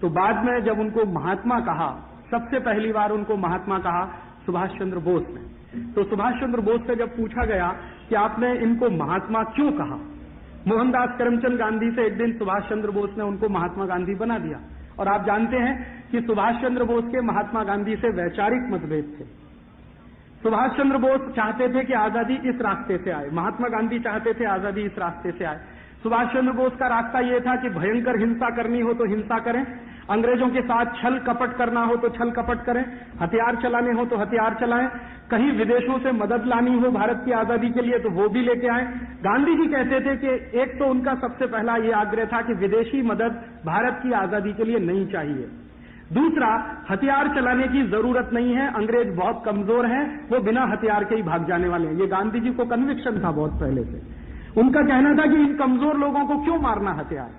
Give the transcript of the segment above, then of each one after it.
तो बाद में जब उनको महात्मा कहा, सबसे पहली बार उनको महात्मा कहा सुभाष चंद्र बोस ने। तो सुभाष चंद्र बोस से जब पूछा गया कि आपने इनको महात्मा क्यों कहा, मोहनदास करमचंद गांधी से एक दिन सुभाष चंद्र बोस ने उनको महात्मा गांधी बना दिया। और आप जानते हैं कि सुभाष चंद्र बोस के महात्मा गांधी से वैचारिक मतभेद थे। सुभाष चंद्र बोस चाहते थे कि आजादी इस रास्ते से आए, महात्मा गांधी चाहते थे आजादी इस रास्ते से आए। सुभाष चंद्र बोस का रास्ता यह था कि भयंकर हिंसा करनी हो तो हिंसा करें, अंग्रेजों के साथ छल कपट करना हो तो छल कपट करें, हथियार चलाने हो तो हथियार चलाएं, कहीं विदेशों से मदद लानी हो भारत की आजादी के लिए तो वो भी लेके आए। गांधी जी कहते थे कि एक तो उनका सबसे पहला ये आग्रह था कि विदेशी मदद भारत की आजादी के लिए नहीं चाहिए। दूसरा, हथियार चलाने की जरूरत नहीं है, अंग्रेज बहुत कमजोर हैं, वो बिना हथियार के ही भाग जाने वाले हैं। ये गांधी जी को कन्विक्शन था बहुत पहले से। उनका कहना था कि इन कमजोर लोगों को क्यों मारना हथियार,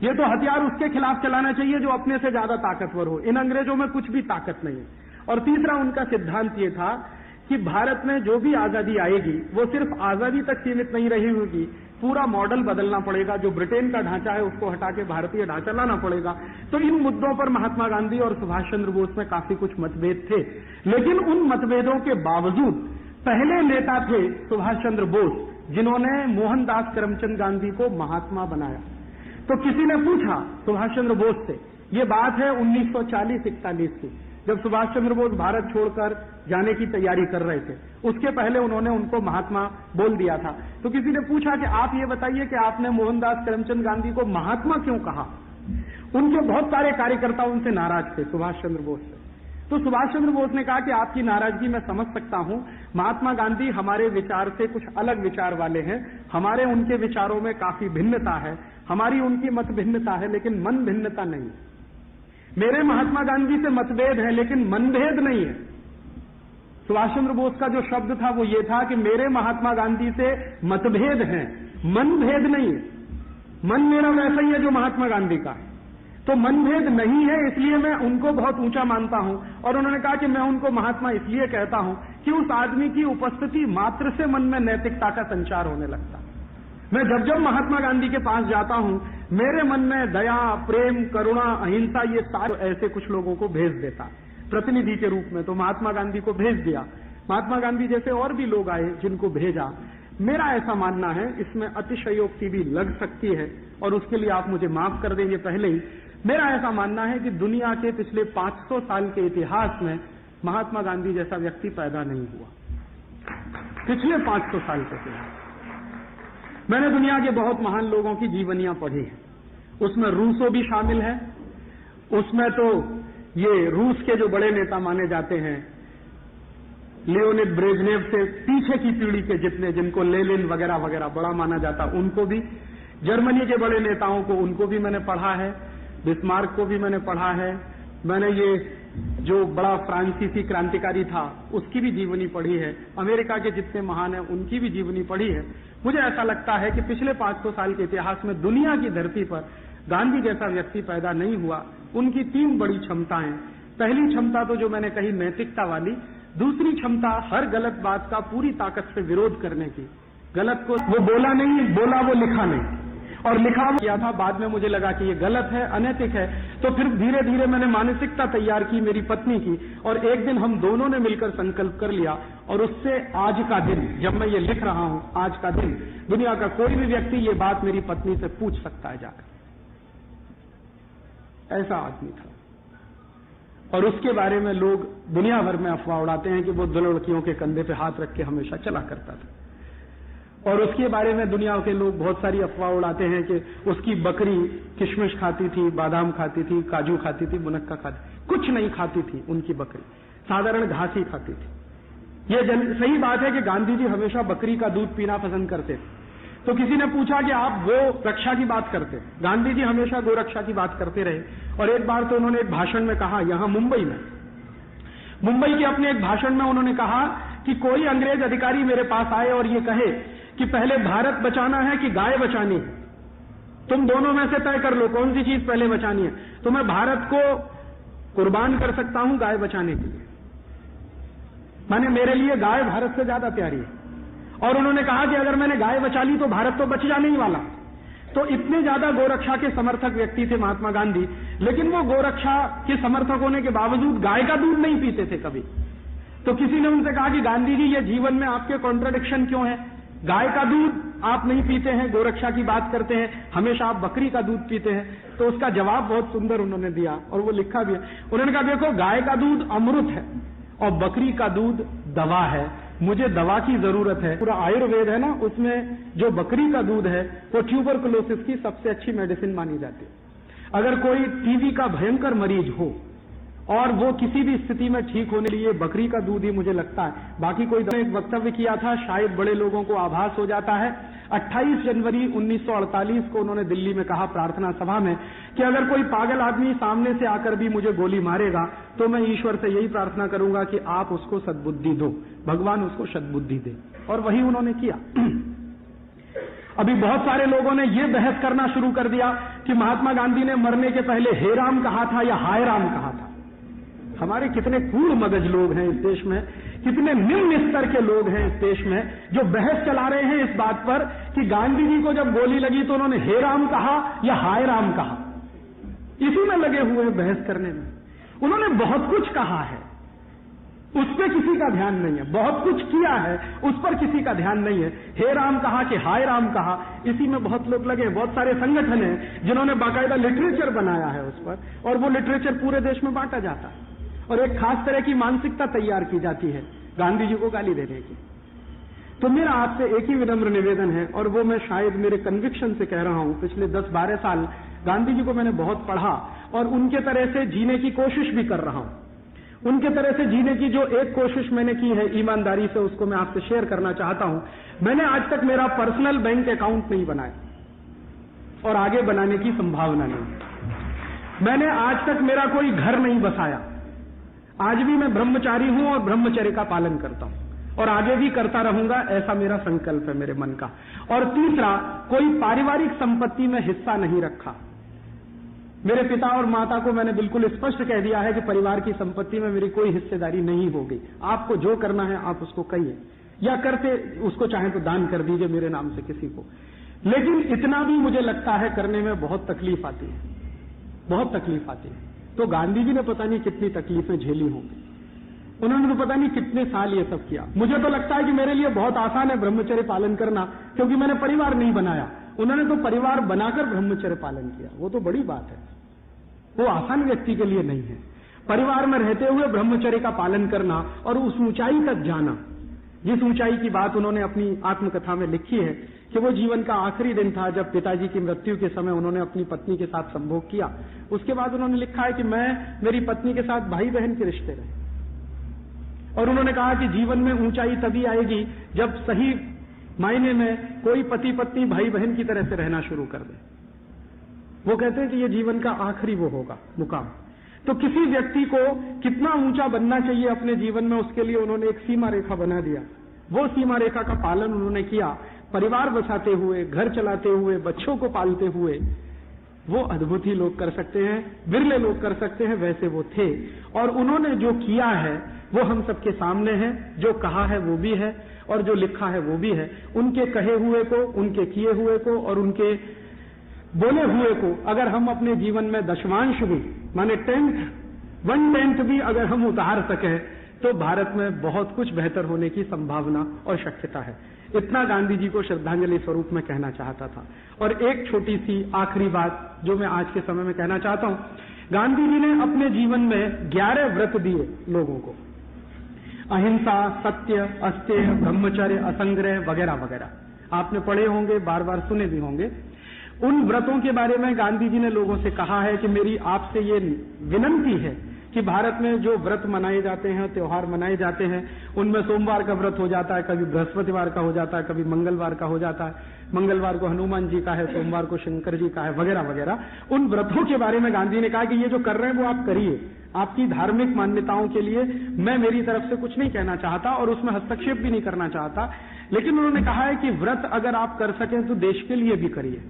ये तो हथियार उसके खिलाफ चलाना चाहिए जो अपने से ज्यादा ताकतवर हो, इन अंग्रेजों में कुछ भी ताकत नहीं है। और तीसरा उनका सिद्धांत ये था कि भारत में जो भी आजादी आएगी वो सिर्फ आजादी तक सीमित नहीं रही होगी, पूरा मॉडल बदलना पड़ेगा, जो ब्रिटेन का ढांचा है उसको हटा के भारतीय ढांचा लाना पड़ेगा। तो इन मुद्दों पर महात्मा गांधी और सुभाष चंद्र बोस में काफी कुछ मतभेद थे, लेकिन उन मतभेदों के बावजूद पहले नेता थे सुभाष चंद्र बोस जिन्होंने मोहनदास करमचंद गांधी को महात्मा बनाया। तो किसी ने पूछा सुभाष चंद्र बोस से, ये बात है 1940-41 की, जब सुभाष चंद्र बोस भारत छोड़कर जाने की तैयारी कर रहे थे, उसके पहले उन्होंने उनको महात्मा बोल दिया था। तो किसी ने पूछा कि आप ये बताइए कि आपने मोहनदास करमचंद गांधी को महात्मा क्यों कहा। उनके बहुत सारे कार्यकर्ता उनसे नाराज थे, सुभाष चंद्र बोस से। तो सुभाष चंद्र बोस ने कहा कि आपकी नाराजगी मैं समझ सकता हूं, महात्मा गांधी हमारे विचार से कुछ अलग विचार वाले हैं, हमारे उनके विचारों में काफी भिन्नता है, हमारी उनकी मत भिन्नता है, लेकिन मन भिन्नता नहीं। मेरे महात्मा गांधी से मतभेद है लेकिन मनभेद नहीं है। सुभाष चंद्र बोस का जो शब्द था वो ये था कि मेरे महात्मा गांधी से मतभेद है, मनभेद नहीं है। मन मेरा वैसा ही है जो महात्मा गांधी का है, तो मनभेद नहीं है, इसलिए मैं उनको बहुत ऊंचा मानता हूं। और उन्होंने कहा कि मैं उनको महात्मा इसलिए कहता हूं कि उस आदमी की उपस्थिति मात्र से मन में नैतिकता का संचार होने लगता है। मैं जब जब महात्मा गांधी के पास जाता हूं, मेरे मन में दया, प्रेम, करुणा, अहिंसा, ये सारे ऐसे कुछ लोगों को भेज देता प्रतिनिधि के रूप में। तो महात्मा गांधी को भेज दिया, महात्मा गांधी जैसे और भी लोग आए जिनको भेजा। मेरा ऐसा मानना है, इसमें अतिशयोक्ति भी लग सकती है और उसके लिए आप मुझे माफ कर देंगे पहले ही। मेरा ऐसा मानना है कि दुनिया के पिछले 500 साल के इतिहास में महात्मा गांधी जैसा व्यक्ति पैदा नहीं हुआ। पिछले 500 साल के इतिहास मैंने दुनिया के बहुत महान लोगों की जीवनियां पढ़ी हैं, उसमें रूसो भी शामिल है, उसमें तो ये रूस के जो बड़े नेता माने जाते हैं, लियोनिड ब्रेजनेव से पीछे की पीढ़ी के जितने, जिनको लेनिन वगैरह वगैरह बड़ा माना जाता, उनको भी, जर्मनी के बड़े नेताओं को, उनको भी मैंने पढ़ा है, बिस्मार्क को भी मैंने पढ़ा है, मैंने ये जो बड़ा फ्रांसीसी क्रांतिकारी था उसकी भी जीवनी पढ़ी है, अमेरिका के जितने महान हैं उनकी भी जीवनी पढ़ी है। मुझे ऐसा लगता है कि पिछले 500 साल के इतिहास में दुनिया की धरती पर गांधी जैसा व्यक्ति पैदा नहीं हुआ। उनकी 3 बड़ी क्षमताएं, पहली क्षमता तो जो मैंने कही नैतिकता वाली, दूसरी क्षमता हर गलत बात का पूरी ताकत से विरोध करने की, गलत को वो बोला नहीं, बोला वो लिखा नहीं, और लिखा वो किया था, बाद में मुझे लगा कि ये गलत है, अनैतिक है, तो फिर धीरे धीरे मैंने मानसिकता तैयार की मेरी पत्नी की, और एक दिन हम दोनों ने मिलकर संकल्प कर लिया, और उससे आज का दिन, जब मैं ये लिख रहा हूं, आज का दिन दुनिया का कोई भी व्यक्ति ये बात मेरी पत्नी से पूछ सकता है जाकर। ऐसा आदमी था। और उसके बारे में लोग दुनिया भर में अफवाह उड़ाते हैं कि वो 2 लड़कियों के कंधे पे हाथ रख के हमेशा चला करता था। और उसके बारे में दुनिया के लोग बहुत सारी अफवाह उड़ाते हैं कि उसकी बकरी किशमिश खाती थी, बादाम खाती थी, काजू खाती थी, मुनक्का खाती, कुछ नहीं खाती थी उनकी बकरी, साधारण घास ही खाती थी। ये सही बात है कि गांधी जी हमेशा बकरी का दूध पीना पसंद करते थे। तो किसी ने पूछा कि आप गो रक्षा की बात करते, गांधी जी हमेशा गो रक्षा की बात करते रहे। और एक बार तो उन्होंने एक भाषण में कहा, यहां मुंबई के अपने एक भाषण में उन्होंने कहा कि कोई अंग्रेज अधिकारी मेरे पास आए और ये कहे कि पहले भारत बचाना है कि गाय बचानी है, तुम दोनों में से तय कर लो कौन सी चीज पहले बचानी है। तो मैं भारत को कुर्बान कर सकता हूं गाय बचाने के लिए, माने मेरे लिए गाय भारत से ज्यादा प्यारी है। और उन्होंने कहा कि अगर मैंने गाय बचा ली तो भारत तो बच जाने ही वाला, तो इतने ज्यादा गोरक्षा के समर्थक व्यक्ति थे महात्मा गांधी, लेकिन वो गोरक्षा के समर्थक होने के बावजूद गाय का दूध नहीं पीते थे कभी। तो किसी ने उनसे कहा कि गांधी जी, ये जीवन में आपके कॉन्ट्रडिक्शन क्यों है? गाय का दूध आप नहीं पीते हैं, गोरक्षा की बात करते हैं, हमेशा आप बकरी का दूध पीते हैं। तो उसका जवाब बहुत सुंदर उन्होंने दिया और वो लिखा भी है। उन्होंने कहा, देखो, गाय का दूध अमृत है और बकरी का दूध दवा है, मुझे दवा की जरूरत है। पूरा आयुर्वेद है ना, उसमें जो बकरी का दूध है वो ट्यूबरकुलोसिस की सबसे अच्छी मेडिसिन मानी जाती है। अगर कोई टीबी का भयंकर मरीज हो और वो किसी भी स्थिति में ठीक होने के लिए बकरी का दूध ही मुझे लगता है। बाकी कोई एक वक्तव्य किया था, शायद बड़े लोगों को आभास हो जाता है। 28 जनवरी 1948 को उन्होंने दिल्ली में कहा प्रार्थना सभा में कि अगर कोई पागल आदमी सामने से आकर भी मुझे गोली मारेगा तो मैं ईश्वर से यही प्रार्थना करूंगा कि आप उसको सद्बुद्धि दो, भगवान उसको सद्बुद्धि दे। और वही उन्होंने किया। अभी बहुत सारे लोगों ने यह बहस करना शुरू कर दिया कि महात्मा गांधी ने मरने के पहले हे राम कहा था या हाय राम कहा था। हमारे कितने कूड़ मगज लोग हैं इस देश में, कितने निम्न स्तर के लोग हैं इस देश में जो बहस चला रहे हैं इस बात पर कि गांधी जी को जब गोली लगी तो उन्होंने हे राम कहा या हाय राम कहा। इसी में लगे हुए हैं बहस करने में। उन्होंने बहुत कुछ कहा है, उस पर किसी का ध्यान नहीं है। बहुत कुछ किया है, उस पर किसी का ध्यान नहीं है। हे राम कहा कि हाय राम कहा, इसी में बहुत लोग लगे। बहुत सारे संगठन हैं जिन्होंने बाकायदा लिटरेचर बनाया है उस पर, और वो लिटरेचर पूरे देश में बांटा जाता है और एक खास तरह की मानसिकता तैयार की जाती है गांधी जी को गाली देने की। तो मेरा आपसे एक ही विनम्र निवेदन है, और वो मैं शायद मेरे कन्विक्शन से कह रहा हूं। पिछले 10-12 साल गांधी जी को मैंने बहुत पढ़ा और उनके तरह से जीने की कोशिश भी कर रहा हूं। उनके तरह से जीने की जो एक कोशिश मैंने की है ईमानदारी से, उसको मैं आपसे शेयर करना चाहता हूं। मैंने आज तक मेरा पर्सनल बैंक अकाउंट नहीं बनाया और आगे बनाने की संभावना नहीं। मैंने आज तक मेरा कोई घर नहीं बसाया। आज भी मैं ब्रह्मचारी हूं और ब्रह्मचर्य का पालन करता हूं और आगे भी करता रहूंगा, ऐसा मेरा संकल्प है मेरे मन का। और तीसरा, कोई पारिवारिक संपत्ति में हिस्सा नहीं रखा। मेरे पिता और माता को मैंने बिल्कुल स्पष्ट कह दिया है कि परिवार की संपत्ति में मेरी कोई हिस्सेदारी नहीं होगी। आपको जो करना है आप उसको कहिए, या करते उसको चाहे तो दान कर दीजिए मेरे नाम से किसी को। लेकिन इतना भी मुझे लगता है करने में बहुत तकलीफ आती है, बहुत तकलीफ आती है। तो गांधी जी ने पता नहीं कितनी तकलीफें झेली होंगी, उन्होंने तो पता नहीं कितने साल ये सब किया। मुझे तो लगता है कि मेरे लिए बहुत आसान है ब्रह्मचर्य पालन करना, क्योंकि मैंने परिवार नहीं बनाया। उन्होंने तो परिवार बनाकर ब्रह्मचर्य पालन किया, वो तो बड़ी बात है। वो आसान व्यक्ति के लिए नहीं है परिवार में रहते हुए ब्रह्मचर्य का पालन करना और उस ऊंचाई तक जाना, जिस ऊंचाई की बात उन्होंने अपनी आत्मकथा में लिखी है कि वो जीवन का आखिरी दिन था जब पिताजी की मृत्यु के समय उन्होंने अपनी पत्नी के साथ संभोग किया। उसके बाद उन्होंने लिखा है कि मैं मेरी पत्नी के साथ भाई बहन के रिश्ते रहे, और उन्होंने कहा कि जीवन में ऊंचाई तभी आएगी जब सही मायने में कोई पति पत्नी भाई बहन की तरह से रहना शुरू कर दे। वो कहते हैं कि ये जीवन का आखिरी वो होगा मुकाम। तो किसी व्यक्ति को कितना ऊंचा बनना चाहिए अपने जीवन में, उसके लिए उन्होंने एक सीमा रेखा बना दिया। वो सीमा रेखा का पालन उन्होंने किया, परिवार बसाते हुए, घर चलाते हुए, बच्चों को पालते हुए। वो अद्भुत ही लोग कर सकते हैं, बिरले लोग कर सकते हैं, वैसे वो थे। और उन्होंने जो किया है वो हम सबके सामने है, जो कहा है वो भी है और जो लिखा है वो भी है। उनके कहे हुए को, उनके किए हुए को और उनके बोले हुए को अगर हम अपने जीवन में दशमांश भी, माने 1/10 भी अगर हम उतार सके तो भारत में बहुत कुछ बेहतर होने की संभावना और शक्यता है। इतना गांधी जी को श्रद्धांजलि स्वरूप में कहना चाहता था। और एक छोटी सी आखिरी बात जो मैं आज के समय में कहना चाहता हूं, गांधी जी ने अपने जीवन में 11 व्रत दिए लोगों को, अहिंसा, सत्य, अस्तेय, ब्रह्मचर्य, असंग्रह वगैरह वगैरह। आपने पढ़े होंगे, बार बार सुने भी होंगे। उन व्रतों के बारे में गांधी जी ने लोगों से कहा है कि मेरी आपसे ये विनंती है कि भारत में जो व्रत मनाए जाते हैं, त्योहार मनाए जाते हैं, उनमें सोमवार का व्रत हो जाता है, कभी बृहस्पतिवार का हो जाता है, कभी मंगलवार का हो जाता है। मंगलवार को हनुमान जी का है, सोमवार को शंकर जी का है, वगैरह वगैरह। उन व्रतों के बारे में गांधी ने कहा कि ये जो कर रहे हैं वो आप करिए, आपकी धार्मिक मान्यताओं के लिए मैं मेरी तरफ से कुछ नहीं कहना चाहता और उसमें हस्तक्षेप भी नहीं करना चाहता। लेकिन उन्होंने कहा है कि व्रत अगर आप कर सकें तो देश के लिए भी करिए।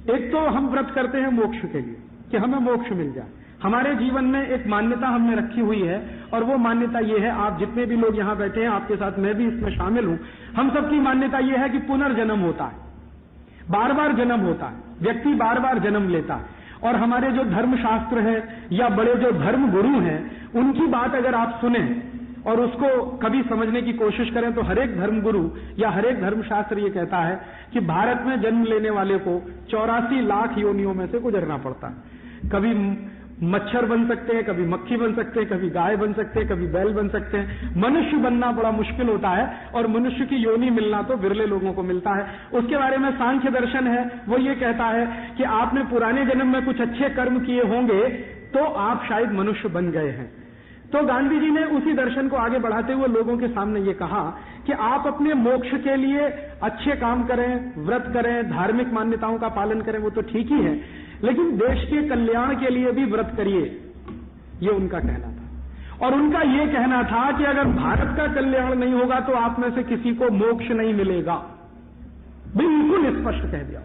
एक तो हम व्रत करते हैं मोक्ष के लिए कि हमें मोक्ष मिल जाए। हमारे जीवन में एक मान्यता हमने रखी हुई है और वो मान्यता ये है, आप जितने भी लोग यहां बैठे हैं, आपके साथ मैं भी इसमें शामिल हूं, हम सबकी मान्यता ये है कि पुनर्जन्म होता है। बार बार जन्म होता है, व्यक्ति बार बार जन्म लेता है। और हमारे जो धर्मशास्त्र है या बड़े जो धर्म गुरु हैं, उनकी बात अगर आप सुने और उसको कभी समझने की कोशिश करें तो हर एक धर्मगुरु या हर एक धर्मशास्त्र ये कहता है कि भारत में जन्म लेने वाले को 84 लाख योनियों में से गुजरना पड़ता है। कभी मच्छर बन सकते हैं, कभी मक्खी बन सकते हैं, कभी गाय बन सकते हैं, कभी बैल बन सकते हैं। मनुष्य बनना बड़ा मुश्किल होता है और मनुष्य की योनि मिलना तो विरले लोगों को मिलता है। उसके बारे में सांख्य दर्शन है, वो ये कहता है कि आपने पुराने जन्म में कुछ अच्छे कर्म किए होंगे तो आप शायद मनुष्य बन गए हैं। तो गांधी जी ने उसी दर्शन को आगे बढ़ाते हुए लोगों के सामने ये कहा कि आप अपने मोक्ष के लिए अच्छे काम करें, व्रत करें, धार्मिक मान्यताओं का पालन करें, वो तो ठीक ही है, लेकिन देश के कल्याण के लिए भी व्रत करिए, ये उनका कहना था। और उनका ये कहना था कि अगर भारत का कल्याण नहीं होगा तो आप में से किसी को मोक्ष नहीं मिलेगा। बिल्कुल स्पष्ट कह दिया।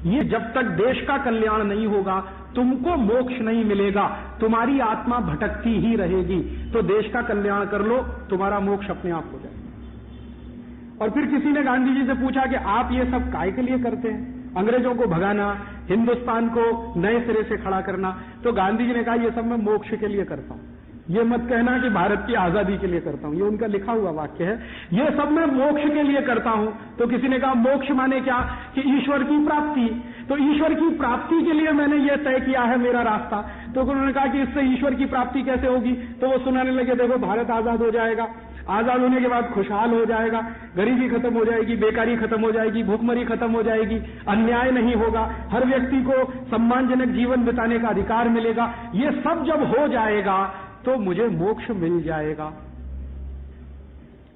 ये जब तक देश का कल्याण नहीं होगा तुमको मोक्ष नहीं मिलेगा, तुम्हारी आत्मा भटकती ही रहेगी। तो देश का कल्याण कर लो, तुम्हारा मोक्ष अपने आप हो जाएगा। और फिर किसी ने गांधी जी से पूछा कि आप ये सब काय के लिए करते हैं? अंग्रेजों को भगाना, हिंदुस्तान को नए सिरे से खड़ा करना। तो गांधी जी ने कहा, ये सब मैं मोक्ष के लिए करता हूं। ये मत कहना कि भारत की आजादी के लिए करता हूं, ये उनका लिखा हुआ वाक्य है। ये सब मैं मोक्ष के लिए करता हूं। तो किसी ने कहा, मोक्ष माने क्या? कि ईश्वर की प्राप्ति। तो ईश्वर की प्राप्ति के लिए मैंने ये तय किया है मेरा रास्ता। तो उन्होंने कहा कि इससे ईश्वर की प्राप्ति कैसे होगी? तो वो सुनाने लगे, देखो भारत आजाद हो जाएगा, आजाद होने के बाद खुशहाल हो जाएगा, गरीबी खत्म हो जाएगी, बेकारी खत्म हो जाएगी, भूखमरी खत्म हो जाएगी, अन्याय नहीं होगा, हर व्यक्ति को सम्मानजनक जीवन बिताने का अधिकार मिलेगा। ये सब जब हो जाएगा तो मुझे मोक्ष मिल जाएगा।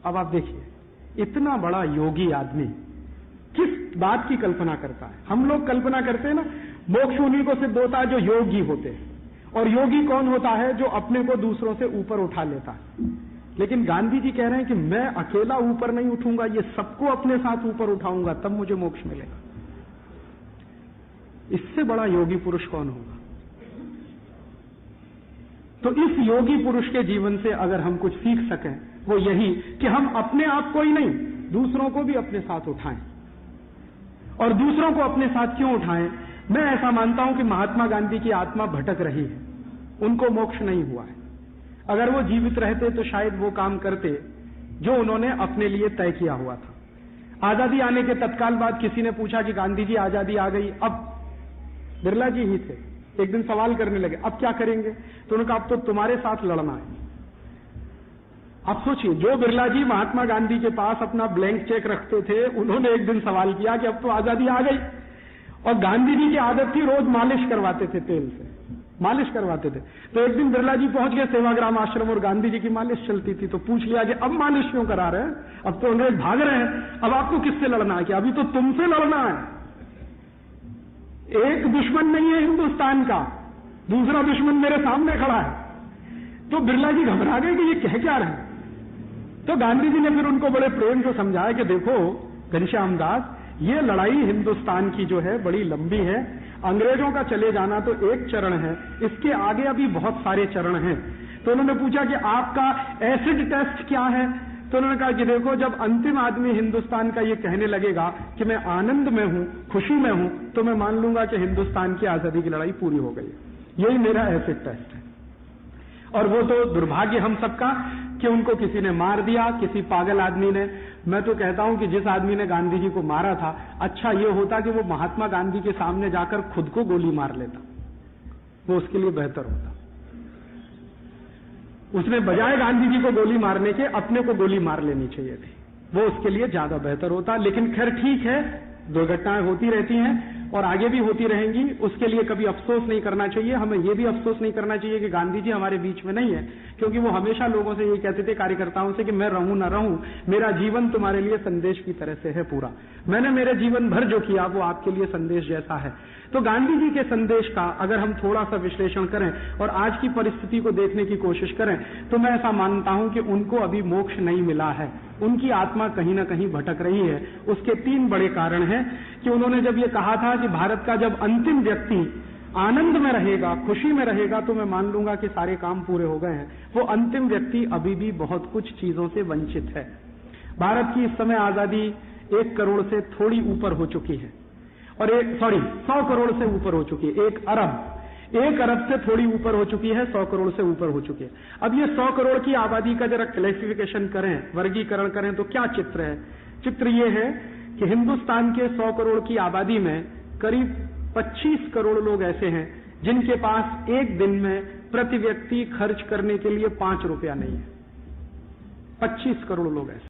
अब आप देखिए, इतना बड़ा योगी आदमी किस बात की कल्पना करता है? हम लोग कल्पना करते हैं ना, मोक्ष उन्हीं को सिद्ध होता है जो योगी होते हैं। और योगी कौन होता है? जो अपने को दूसरों से ऊपर उठा लेता है। लेकिन गांधी जी कह रहे हैं कि मैं अकेला ऊपर नहीं उठूंगा, ये सबको अपने साथ ऊपर उठाऊंगा, तब मुझे मोक्ष मिलेगा। इससे बड़ा योगी पुरुष कौन होगा? तो इस योगी पुरुष के जीवन से अगर हम कुछ सीख सकें वो यही कि हम अपने आप को ही नहीं, दूसरों को भी अपने साथ उठाएं। और दूसरों को अपने साथ क्यों उठाएं? मैं ऐसा मानता हूं कि महात्मा गांधी की आत्मा भटक रही है, उनको मोक्ष नहीं हुआ है। अगर वो जीवित रहते तो शायद वो काम करते जो उन्होंने अपने लिए तय किया हुआ था। आजादी आने के तत्काल बाद किसी ने पूछा कि गांधी जी आजादी आ गई, अब बिरला जी ही थे, एक दिन सवाल करने लगे, अब क्या करेंगे? तो उन्होंने कहा, अब तो तुम्हारे साथ लड़ना है। अब सोचिए, जो बिरला जी महात्मा गांधी के पास अपना ब्लैंक चेक रखते थे, उन्होंने एक दिन सवाल किया कि अब तो आजादी आ गई। और गांधी जी की आदत थी रोज मालिश करवाते थे, तेल से मालिश करवाते थे। तो एक दिन बिरला जी पहुंच गए सेवाग्राम आश्रम और गांधी जी की मालिश चलती थी। तो पूछ लिया कि अब मालिश क्यों करा रहे हैं? अब तो अंग्रेज भाग रहे हैं, अब आपको किससे लड़ना है? कि अभी तो तुमसे लड़ना है। एक दुश्मन नहीं है हिंदुस्तान का, दूसरा दुश्मन मेरे सामने खड़ा है। तो बिरला जी घबरा गए कि ये कह क्या रहे हैं। तो गांधी जी ने फिर उनको बड़े प्रेम से समझाया कि देखो घनश्याम दास, ये लड़ाई हिंदुस्तान की जो है बड़ी लंबी है। अंग्रेजों का चले जाना तो एक चरण है, इसके आगे अभी बहुत सारे चरण हैं। तो उन्होंने पूछा कि आपका एसिड टेस्ट क्या है? तो उन्होंने कहा कि देखो, जब अंतिम आदमी हिंदुस्तान का ये कहने लगेगा कि मैं आनंद में हूं, खुशी में हूं, तो मैं मान लूंगा कि हिंदुस्तान की आजादी की लड़ाई पूरी हो गई। यही मेरा एसिड टेस्ट है। और वो तो दुर्भाग्य हम सबका कि उनको किसी ने मार दिया, किसी पागल आदमी ने। मैं तो कहता हूं कि जिस आदमी ने गांधी जी को मारा था, अच्छा ये होता कि वो महात्मा गांधी के सामने जाकर खुद को गोली मार लेता, वो उसके लिए बेहतर होता। उसने बजाय गांधी जी को गोली मारने के अपने को गोली मार लेनी चाहिए थी, वो उसके लिए ज्यादा बेहतर होता। लेकिन खैर ठीक है, दुर्घटनाएं होती रहती हैं और आगे भी होती रहेंगी, उसके लिए कभी अफसोस नहीं करना चाहिए। हमें यह भी अफसोस नहीं करना चाहिए कि गांधी जी हमारे बीच में नहीं है, क्योंकि वो हमेशा लोगों से ये कहते थे, कार्यकर्ताओं से, कि मैं रहूं ना रहूं, मेरा जीवन तुम्हारे लिए संदेश की तरह से है पूरा। मैंने मेरे जीवन भर जो किया वो आपके लिए संदेश जैसा है। तो गांधी जी के संदेश का अगर हम थोड़ा सा विश्लेषण करें और आज की परिस्थिति को देखने की कोशिश करें, तो मैं ऐसा मानता हूं कि उनको अभी मोक्ष नहीं मिला है, उनकी आत्मा कहीं ना कहीं भटक रही है। उसके 3 बड़े कारण हैं कि उन्होंने जब ये कहा था कि भारत का जब अंतिम व्यक्ति आनंद में रहेगा, खुशी में रहेगा, तो मैं मान लूंगा कि सारे काम पूरे हो गए हैं। वो अंतिम व्यक्ति अभी भी बहुत कुछ चीजों से वंचित है। भारत की इस समय आजादी 1 करोड़ से थोड़ी ऊपर हो चुकी है। और 100 करोड़ से ऊपर हो चुकी है। 1 अरब से थोड़ी ऊपर हो चुकी है, 100 करोड़ से ऊपर हो चुकी है। अब ये 100 करोड़ की आबादी का जरा क्लासिफिकेशन करें, वर्गीकरण करें तो क्या चित्र है? चित्र ये है कि हिंदुस्तान के 100 करोड़ की आबादी में करीब 25 करोड़ लोग ऐसे हैं जिनके पास एक दिन में प्रति व्यक्ति खर्च करने के लिए 5 रुपया नहीं है। 25 करोड़ लोग ऐसे।